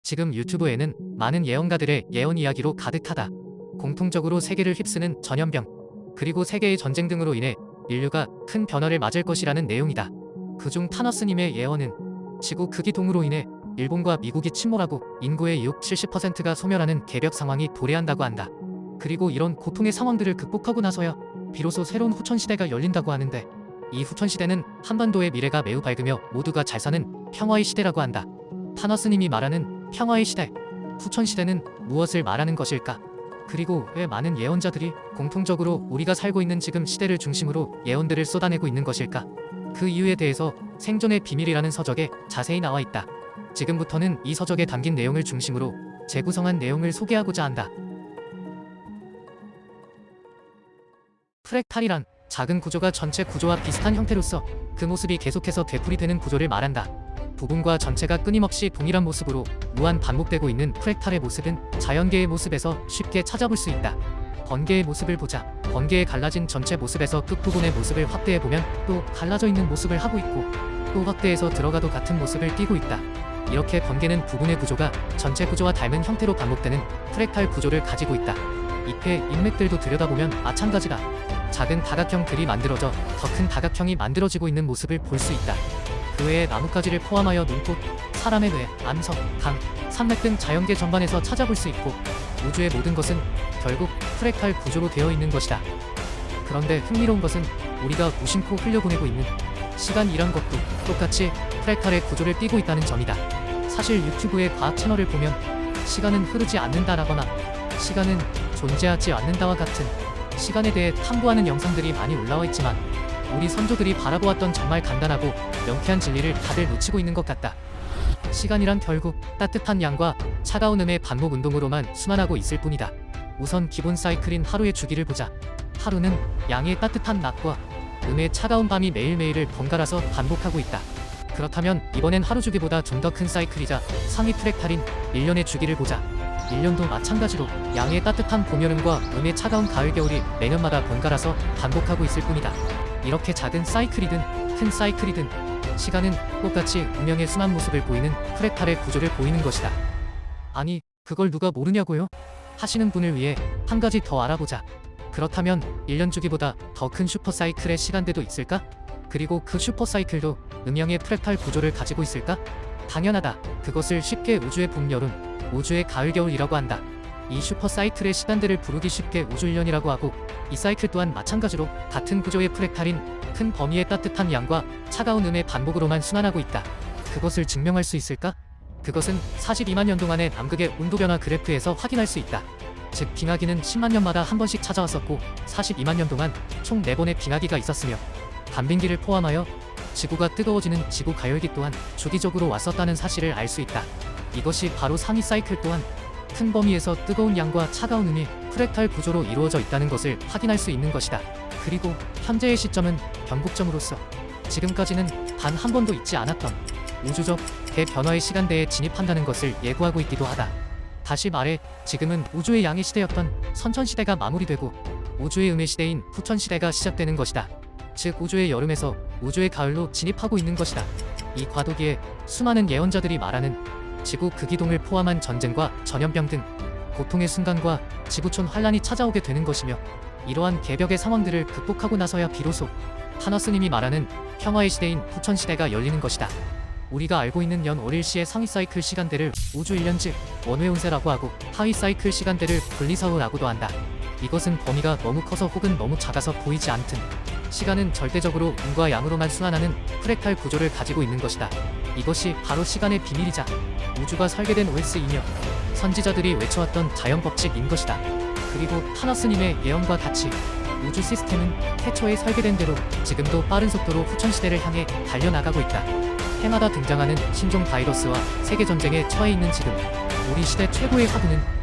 지금 유튜브에는 많은 예언가들의 예언 이야기로 가득하다. 공통적으로 세계를 휩쓰는 전염병, 그리고 세계의 전쟁 등으로 인해 인류가 큰 변화를 맞을 것이라는 내용이다. 그중 타너스님의 예언은 지구 크기동으로 인해 일본과 미국이 침몰하고 인구의 60-70%가 소멸하는 개벽 상황이 도래한다고 한다. 그리고 이런 고통의 상황들을 극복하고 나서야 비로소 새로운 후천시대가 열린다고 하는데, 이 후천시대는 한반도의 미래가 매우 밝으며 모두가 잘 사는 평화의 시대라고 한다. 타너스님이 말하는 평화의 시대, 후천시대는 무엇을 말하는 것일까? 그리고 왜 많은 예언자들이 공통적으로 우리가 살고 있는 지금 시대를 중심으로 예언들을 쏟아내고 있는 것일까? 그 이유에 대해서 생존의 비밀이라는 서적에 자세히 나와 있다. 지금부터는 이 서적에 담긴 내용을 중심으로 재구성한 내용을 소개하고자 한다. 프랙탈이란 작은 구조가 전체 구조와 비슷한 형태로서 그 모습이 계속해서 되풀이되는 구조를 말한다. 부분과 전체가 끊임없이 동일한 모습으로 무한 반복되고 있는 프랙탈의 모습은 자연계의 모습에서 쉽게 찾아볼 수 있다. 번개의 모습을 보자. 번개의 갈라진 전체 모습에서 끝부분의 모습을 확대해보면 또 갈라져 있는 모습을 하고 있고, 또 확대해서 들어가도 같은 모습을 띠고 있다. 이렇게 번개는 부분의 구조가 전체 구조와 닮은 형태로 반복되는 프랙탈 구조를 가지고 있다. 잎의 잎맥들도 들여다보면 마찬가지다. 작은 다각형들이 만들어져 더 큰 다각형이 만들어지고 있는 모습을 볼 수 있다. 그 외에 나뭇가지를 포함하여 눈꽃, 사람의 뇌, 암석, 강, 산맥 등 자연계 전반에서 찾아볼 수 있고, 우주의 모든 것은 결국 프랙탈 구조로 되어 있는 것이다. 그런데 흥미로운 것은 우리가 무심코 흘려보내고 있는 시간이란 것도 똑같이 프랙탈의 구조를 띠고 있다는 점이다. 사실 유튜브의 과학 채널을 보면 시간은 흐르지 않는다라거나 시간은 존재하지 않는다와 같은 시간에 대해 탐구하는 영상들이 많이 올라와 있지만, 우리 선조들이 바라보았던 정말 간단하고 명쾌한 진리를 다들 놓치고 있는 것 같다. 시간이란 결국 따뜻한 양과 차가운 음의 반복 운동으로만 순환하고 있을 뿐이다. 우선 기본 사이클인 하루의 주기를 보자. 하루는 양의 따뜻한 낮과 음의 차가운 밤이 매일매일을 번갈아서 반복하고 있다. 그렇다면 이번엔 하루 주기보다 좀 더 큰 사이클이자 상위 프랙탈인 1년의 주기를 보자. 1년도 마찬가지로 양의 따뜻한 봄, 여름과 음의 차가운 가을, 겨울이 매년마다 번갈아서 반복하고 있을 뿐이다. 이렇게 작은 사이클이든 큰 사이클이든 시간은 똑같이 운명의 순환 모습을 보이는 프랙탈의 구조를 보이는 것이다. 아니, 그걸 누가 모르냐고요? 하시는 분을 위해 한 가지 더 알아보자. 그렇다면 1년 주기보다 더 큰 슈퍼사이클의 시간대도 있을까? 그리고 그 슈퍼사이클도 음영의 프랙탈 구조를 가지고 있을까? 당연하다. 그것을 쉽게 우주의 봄, 여름, 우주의 가을, 겨울이라고 한다. 이 슈퍼사이클의 시간대를 부르기 쉽게 우주 1년이라고 하고, 이 사이클 또한 마찬가지로 같은 구조의 프랙탈인 큰 범위의 따뜻한 양과 차가운 음의 반복으로만 순환하고 있다. 그것을 증명할 수 있을까? 그것은 42만 년 동안의 남극의 온도변화 그래프에서 확인할 수 있다. 즉, 빙하기는 10만 년마다 한 번씩 찾아왔었고 42만 년 동안 총 4번의 빙하기가 있었으며, 간빙기를 포함하여 지구가 뜨거워지는 지구 가열기 또한 주기적으로 왔었다는 사실을 알 수 있다. 이것이 바로 상위 사이클 또한 큰 범위에서 뜨거운 양과 차가운 음이 프랙탈 구조로 이루어져 있다는 것을 확인할 수 있는 것이다. 그리고 현재의 시점은 변곡점으로서 지금까지는 단 한 번도 있지 않았던 우주적 대변화의 시간대에 진입한다는 것을 예고하고 있기도 하다. 다시 말해, 지금은 우주의 양의 시대였던 선천시대가 마무리되고 우주의 음의 시대인 후천시대가 시작되는 것이다. 즉, 우주의 여름에서 우주의 가을로 진입하고 있는 것이다. 이 과도기에 수많은 예언자들이 말하는 지구 극이동을 포함한 전쟁과 전염병 등 고통의 순간과 지구촌 환란이 찾아오게 되는 것이며, 이러한 개벽의 상황들을 극복하고 나서야 비로소 타너스님이 말하는 평화의 시대인 후천시대가 열리는 것이다. 우리가 알고 있는 연 월일시의 상위 사이클 시간대를 우주 1년 즉 원회운세라고 하고, 하위 사이클 시간대를 분리사후라고도 한다. 이것은 범위가 너무 커서 혹은 너무 작아서 보이지 않든 시간은 절대적으로 음과 양으로만 순환하는 프랙탈 구조를 가지고 있는 것이다. 이것이 바로 시간의 비밀이자 우주가 설계된 OS이며 선지자들이 외쳐왔던 자연법칙인 것이다. 그리고 타너스님의 예언과 같이 우주 시스템은 태초에 설계된 대로 지금도 빠른 속도로 후천시대를 향해 달려나가고 있다. 해마다 등장하는 신종 바이러스와 세계전쟁에 처해 있는 지금, 우리 시대 최고의 화두는